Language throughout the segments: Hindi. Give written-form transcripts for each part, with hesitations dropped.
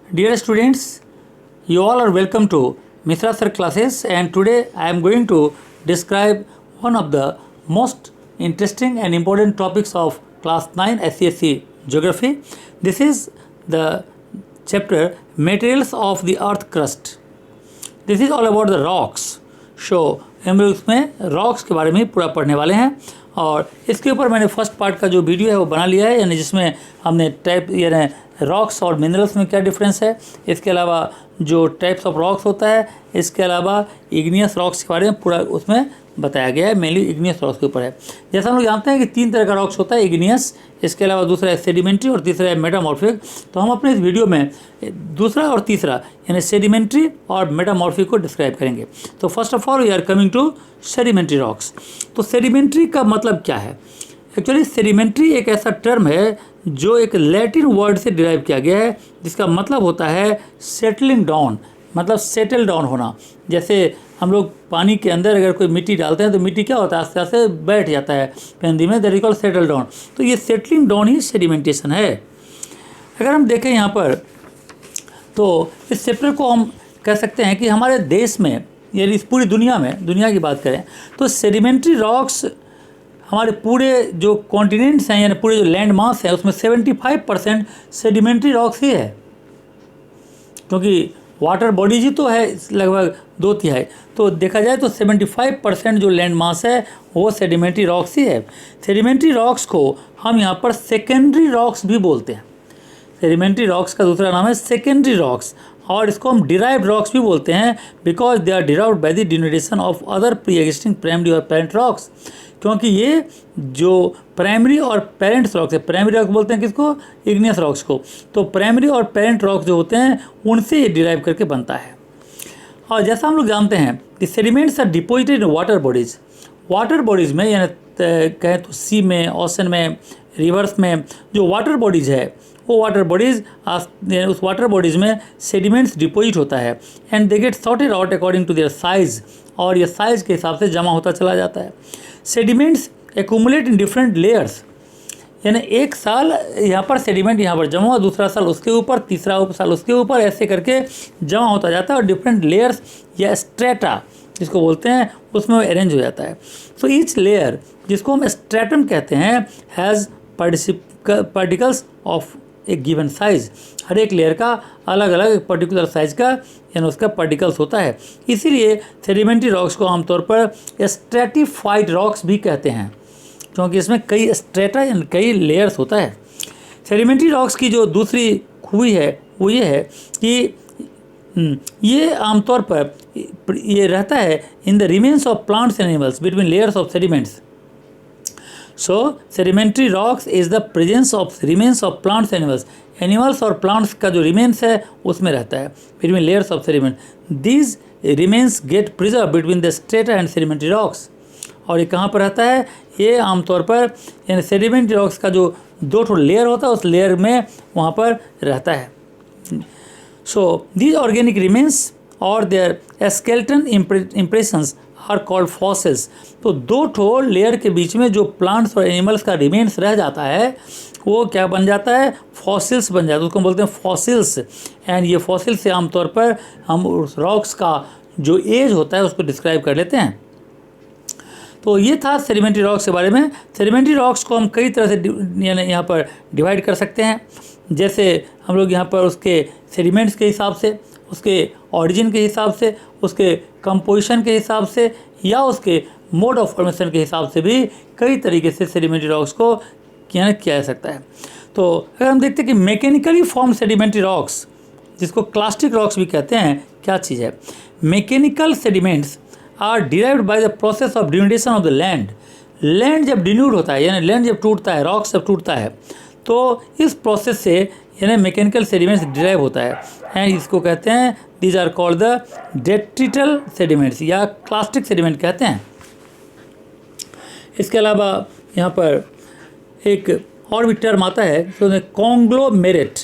Dear students, you all are welcome to Mishra Sir classes, and today I am going to describe one of the most interesting and important topics of class 9 SCSE Geography. This is the chapter Materials of the Earth Crust. This is all about the rocks. So हम लोग इसमें रॉक्स के बारे में पूरा पढ़ने वाले हैं और इसके ऊपर मैंने फर्स्ट पार्ट का जो वीडियो है वो बना लिया है, यानी जिसमें हमने टाइप यानी रॉक्स और मिनरल्स में क्या डिफरेंस है, इसके अलावा जो टाइप्स ऑफ रॉक्स होता है, इसके अलावा इग्नियस रॉक्स के बारे में पूरा उसमें बताया गया है। मेनली इग्नियस रॉक्स के ऊपर है। जैसा हम लोग जानते हैं कि 3 तरह का रॉक्स होता है, इग्नियस, इसके अलावा दूसरा है सेडिमेंट्री और तीसरा है मेटामॉर्फिक। तो हम अपने इस वीडियो में दूसरा और तीसरा यानी सेडिमेंट्री और मेटामॉर्फिक को डिस्क्राइब करेंगे। तो first of all we are coming to sedimentary rocks. तो सेडिमेंट्री का मतलब क्या है? एक्चुअली सेडिमेंट्री एक ऐसा टर्म है जो एक लैटिन वर्ड से डिराइव किया गया है, जिसका मतलब होता है सेटलिंग डाउन, मतलब सेटल डाउन होना। जैसे हम लोग पानी के अंदर अगर कोई मिट्टी डालते हैं तो मिट्टी क्या होता है, आस्ते आस्ते बैठ जाता है पेंदी में, that is called settle down. तो ये सेटलिंग डाउन ही सेडिमेंटेशन है। अगर हम देखें यहाँ पर तो इस चैप्टर को हम कह सकते हैं कि हमारे देश में यानी इस पूरी दुनिया में, दुनिया की बात करें तो सेडिमेंट्री रॉक्स हमारे पूरे जो कॉन्टिनेंट्स हैं यानी पूरे जो लैंड मास है उसमें 75% सेडिमेंट्री रॉक्स ही है, क्योंकि वाटर बॉडीज ही तो है लगभग 2/3। तो देखा जाए तो 75% जो लैंड मास है वो सेडिमेंट्री रॉक्स ही है। सेडिमेंट्री रॉक्स को हम यहाँ पर सेकेंडरी रॉक्स भी बोलते हैं। सेडिमेंट्री रॉक्स का दूसरा नाम है सेकेंडरी रॉक्स, और इसको हम डिराइव्ड रॉक्स भी बोलते हैं because they are derived by the denotation of other pre existing primary और पेरेंट रॉक्स। क्योंकि ये जो प्राइमरी और पेरेंट्स रॉक्स है, प्राइमरी रॉक्स बोलते हैं किसको, इग्नियस रॉक्स को, तो प्राइमरी और पेरेंट रॉक्स जो होते हैं उनसे ये डिराइव करके बनता है। और जैसा हम लोग जानते हैं कि sediments are deposited in water bodies. Water bodies में यानी कहें तो सी में, ओशन में, रिवर्स में जो वाटर बॉडीज़ है वो वाटर बॉडीज़ उस वाटर बॉडीज़ में सेडिमेंट्स डिपोजिट होता है and they get sorted out according to their size, और ये साइज़ के हिसाब से जमा होता चला जाता है। Sediments accumulate in different layers, यानी एक साल यहाँ पर सेडिमेंट यहाँ पर जमा हुआ, दूसरा साल उसके ऊपर, तीसरा साल उसके ऊपर, ऐसे करके जमा होता जाता है और डिफरेंट लेयर्स या स्ट्रेटा जिसको बोलते हैं उसमें वो अरेंज हो जाता है। सो ईच लेयर जिसको हम स्ट्रेटम कहते हैं हैज़ पार्टिकल्स ऑफ एक गिवन साइज़। हर एक लेयर का अलग अलग पर्टिकुलर साइज़ का यानी उसका पार्टिकल्स होता है। इसीलिए सेडिमेंट्री रॉक्स को आमतौर पर स्ट्रेटिफाइड रॉक्स भी कहते हैं, क्योंकि इसमें कई स्ट्रेटा यानी कई लेयर्स होता है। सेडिमेंट्री रॉक्स की जो दूसरी खूबी है वो ये है कि ये आमतौर पर ये रहता है in the remains of plants and animals between layers of sediments. So sedimentary rocks is the presence of remains of plants animals. Animals और प्लांट्स का जो रिमेन्स है उसमें रहता है between layers of sediment. These remains get preserve between the strata and sedimentary rocks. और ये कहाँ पर रहता है? ये आमतौर पर यानी सेडिमेंट्री रॉक्स का जो 2 लेयर होता है उस लेयर में वहाँ पर रहता है। सो दीज ऑर्गेनिक रिमेन्स और their skeleton impressions are called fossils. तो 2 लेयर के बीच में जो प्लांट्स और एनिमल्स का रिमेन्स रह जाता है वो क्या बन जाता है? फॉसिल्स बन जाता है, उसको बोलते हैं फॉसिल्स। एंड ये फॉसिल्स से आमतौर पर हम उस रॉक्स का जो एज होता है उसको डिस्क्राइब कर लेते हैं। तो ये था सेडिमेंट्री रॉक्स के बारे में। सेडिमेंट्री रॉक्स को हम कई तरह से यानी यहाँ पर डिवाइड कर सकते हैं। जैसे हम लोग यहाँ पर उसके सेडिमेंट्स के हिसाब से, उसके ऑरिजिन के हिसाब से, उसके कंपोजिशन के हिसाब से, या उसके मोड ऑफ फॉर्मेशन के हिसाब से भी कई तरीके से सेडिमेंट्री रॉक्स को किया जा सकता है। तो अगर हम देखते हैं कि मैकेनिकली फॉर्म सेडिमेंट्री रॉक्स, जिसको क्लास्टिक रॉक्स भी कहते हैं, क्या चीज़ है? Mechanical sediments are derived by the process of denotation of the land. Land जब डिन्यूड होता है यानी लैंड जब टूटता है, रॉक जब टूटता है, तो इस प्रोसेस से यानी मैकेनिकल सेडिमेंट्स डिराइव होता है एंड इसको कहते हैं, these are called the detrital sediments या क्लास्टिक सेडिमेंट कहते हैं। इसके अलावा यहाँ पर एक और भी टर्म आता है तो कॉन्ग्लोमेरेट।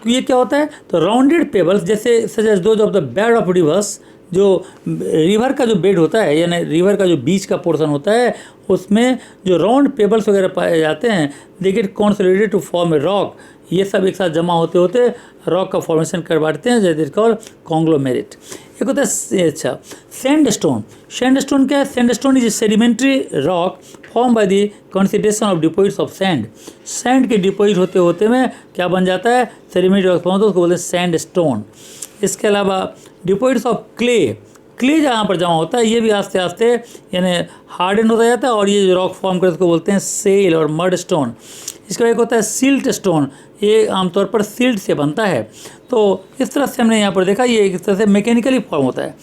ये क्या होता है? तो राउंडेड पेबल्स जैसे such as those of the bed of rivers, जो रिवर का जो बेड होता है यानी रिवर का जो बीच का पोर्शन होता है उसमें जो राउंड पेबल्स वगैरह पाए जाते हैं, they get consolidated to form a rock ये सब एक साथ जमा होते होते रॉक का फॉर्मेशन करवाते हैं, जैसे कॉल कॉन्ग्लोमेरेट। एक होता है अच्छा सैंडस्टोन। सैंडस्टोन क्या है? Sandstone is sedimentary rock form by the consideration of deposits of sand. Sand के डिपॉजिट होते होते में क्या बन जाता है? सेडिमेंट्री रॉक फॉर्म होता है, उसको बोलते हैं सैंडस्टोन। इसके अलावा डिपॉजिट्स ऑफ क्ले, क्ले जहाँ पर जमा होता है ये भी आस्ते आस्ते यानी हार्डन होता जाता है और ये जो रॉक फॉर्म करते हैं उसको बोलते हैं सेल और मड स्टोन। इसका एक होता है सिल्ट स्टोन, ये आमतौर पर सिल्ट से बनता है। तो इस तरह से हमने यहाँ पर देखा ये एक तरह से मैकेनिकली फॉर्म होता है।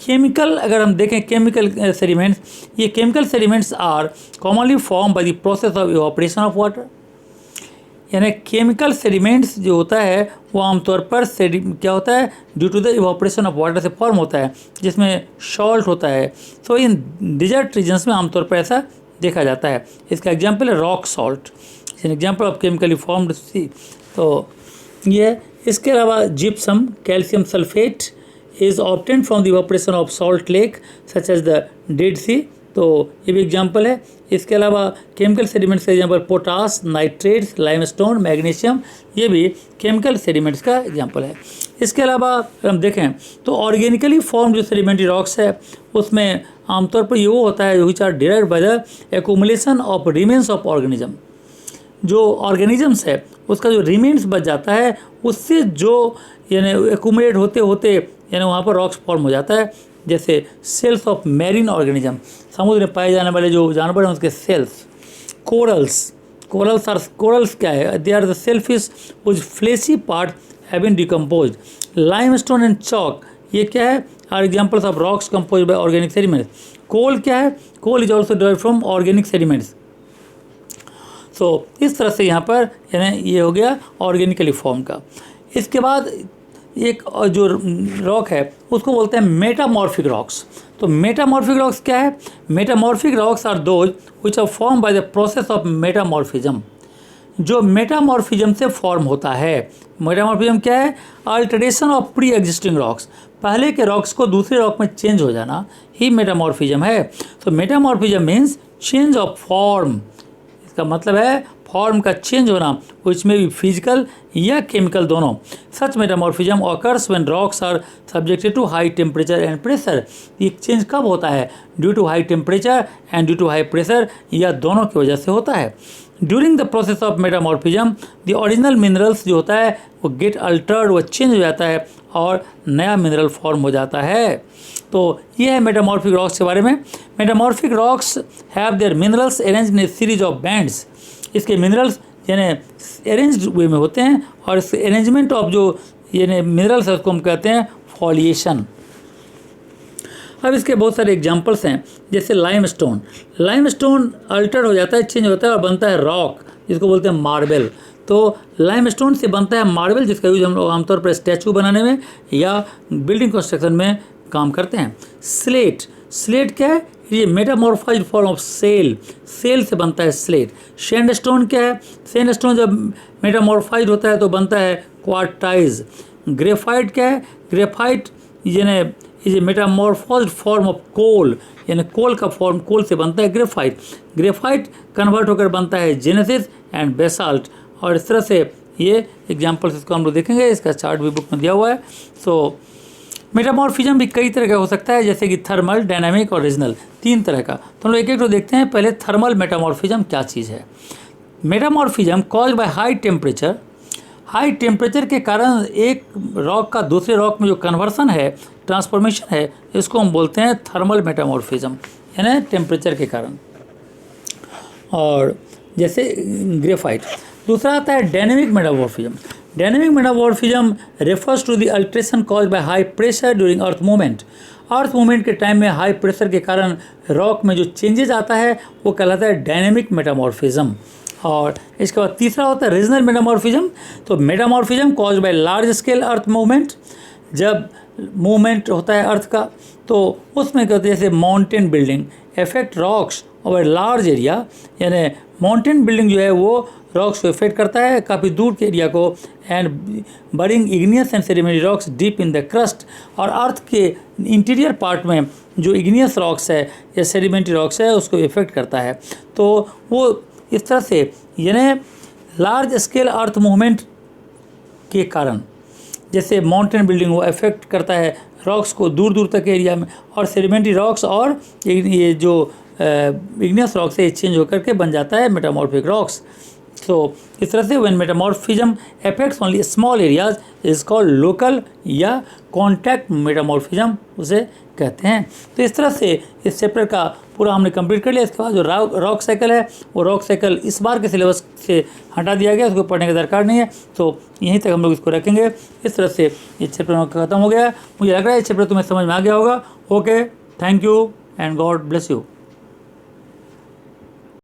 केमिकल अगर हम देखें केमिकल सेडिमेंट्स, ये chemical sediments are commonly form by the process of evaporation of water. यानी केमिकल सेडिमेंट्स जो होता है वो आमतौर पर क्या होता है? Due to the evaporation of water से फॉर्म होता है, जिसमें सॉल्ट होता है। सो इन डिजर्ट रीजन्स में आमतौर पर ऐसा देखा जाता है। इसका एग्जांपल है rock salt, an example of chemically formed sea. तो ये इसके अलावा gypsum, calcium sulphate is obtained from the evaporation of salt lake such as the Dead Sea. तो ये भी एग्जांपल है। इसके अलावा केमिकल सेडिमेंट्स का example potash, nitrates, limestone, magnesium, ये भी केमिकल सेडिमेंट्स का एग्जांपल है। इसके अलावा अगर हम देखें तो ऑर्गेनिकली फॉर्म जो सेडिमेंट्री रॉक्स है उसमें आमतौर पर ये वो होता है which are derived by the accumulation of remains of organism. जो ऑर्गेनिजम्स है उसका जो रिमेन्स बच जाता है उससे जो यानी एक्यूमुलेट होते होते यानी वहाँ पर रॉक्स फॉर्म हो जाता है। जैसे सेल्स ऑफ मैरीन ऑर्गेनिज्म, समुद्र में पाए जाने वाले जो जानवर हैं उसके सेल्स। कोरल्स क्या है? They are the shellfish which fleshy part have been decomposed. Limestone and chalk ये क्या है? Are examples of rocks composed by organic sediments. Coal क्या है? Coal is also derived from organic sediments. So इस तरह से यहाँ पर यानी ये हो गया ऑर्गेनिकली फॉर्म का। इसके बाद एक जो रॉक है उसको बोलते हैं मेटामॉर्फिक रॉक्स। तो मेटामॉर्फिक रॉक्स क्या है? Metamorphic rocks are those which are form by the process of metamorphism. जो मेटामॉर्फिज्म से फॉर्म होता है। मेटामॉर्फिज्म क्या है? Alteration of pre existing rocks, पहले के रॉक्स को दूसरे रॉक में चेंज हो जाना ही मेटामॉर्फिज्म है। तो metamorphism means change of form. इसका मतलब है फॉर्म का चेंज होना, विच में भी फिजिकल या केमिकल दोनों। Such metamorphism occurs when rocks are subjected to high temperature and pressure. ये चेंज कब होता है? Due to high temperature and due to high pressure, या दोनों की वजह से होता है। During the process of metamorphism the original minerals जो होता है वो गेट अल्टर्ड, वो चेंज हो जाता है और नया मिनरल फॉर्म हो जाता है। तो ये है मेटामॉर्फिक रॉक्स के बारे में। Metamorphic rocks have their minerals arranged in A series of bands. इसके मिनरल्स यानी अरेंज्ड वे में होते हैं और इस अरेंजमेंट ऑफ जो यानी मिनरल्स है उसको हम कहते हैं फॉलिएशन। अब इसके बहुत सारे एग्जांपल्स हैं, जैसे लाइमस्टोन। लाइमस्टोन अल्टर हो जाता है, चेंज होता है और बनता है रॉक, जिसको बोलते हैं मार्बल। तो लाइमस्टोन से बनता है मार्बल, जिसका यूज हम लोग आमतौर पर स्टैचू बनाने में या बिल्डिंग कंस्ट्रक्शन में काम करते हैं। स्लेट, स्लेट क्या है? ये मेटामॉर्फाइज्ड फॉर्म ऑफ सेल, सेल से बनता है स्लेट। सैंडस्टोन क्या है? सैंडस्टोन जब मेटामॉर्फाइज्ड होता है तो बनता है क्वार्टाइज। ग्रेफाइट क्या है? ग्रेफाइट यानी is a metamorphosed form of coal, यानी कोल का फॉर्म, कोल से बनता है ग्रेफाइट। ग्रेफाइट कन्वर्ट होकर बनता है जेनेसिस एंड बेसाल्ट। और इस तरह से ये एग्जाम्पल्स इसको हम लोग देखेंगे, इसका चार्ट भी बुक में दिया हुआ है। सो मेटामॉर्फिज्म भी कई तरह का हो सकता है, जैसे कि थर्मल, डायनामिक और रीजनल, 3 तरह का। तो हम लोग एक एक को देखते हैं। पहले थर्मल मेटामॉर्फिज्म क्या चीज़ है? Metamorphism caused by high temperature. High temperature के कारण एक रॉक का दूसरे रॉक में जो कन्वर्सन है, ट्रांसफॉर्मेशन है, इसको हम बोलते हैं थर्मल मेटामॉर्फिज्म, यानी टेम्परेचर के कारण। और जैसे ग्रेफाइट। दूसरा आता है dynamic metamorphism. Dynamic metamorphism refers to the alteration caused by high pressure during earth movement. Earth movement के टाइम में हाई प्रेशर के कारण रॉक में जो चेंजेस आता है वो कहलाता है डायनेमिक मेटामॉर्फिज्म। और इसके बाद तीसरा होता है रीजनल मेटामॉर्फिज्म। तो metamorphism caused by large scale earth movement. जब मूवमेंट होता है अर्थ का तो उसमें कहते हैं जैसे mountain building effect rocks over large area, यानी माउंटेन बिल्डिंग जो है वो रॉक्स को इफेक्ट करता है काफ़ी दूर के एरिया को, and burying igneous and sedimentary rocks deep in the crust. और अर्थ के इंटीरियर पार्ट में जो इग्नियस रॉक्स है या सेडिमेंटरी रॉक्स है उसको इफेक्ट करता है। तो वो इस तरह से यानी लार्ज स्केल अर्थ मूवमेंट के कारण। जैसे माउंटेन बिल्डिंग वो इफेक्ट करता है रॉक्स को दूर दूर तक एरिया में, और सेडिमेंट्री रॉक्स और ये जो इग्नियस रॉक्स है चेंज होकर के बन जाता है मेटामॉर्फिक रॉक्स। सो इस तरह से when metamorphism affects only small areas is called local या कॉन्टैक्ट मेटामॉर्फिज्म उसे कहते हैं। तो इस तरह से इस चैप्टर का पूरा हमने कंप्लीट कर लिया। इसके बाद जो रॉक साइकिल है वो रॉक साइकिल इस बार के सिलेबस से हटा दिया गया, उसको पढ़ने की दरकार नहीं है, तो यहीं तक हम लोग इसको रखेंगे। इस तरह से ये चैप्टर खत्म हो गया। मुझे लग रहा है ये चैप्टर तुम्हें समझ में आ गया होगा। Okay, thank you and God bless you.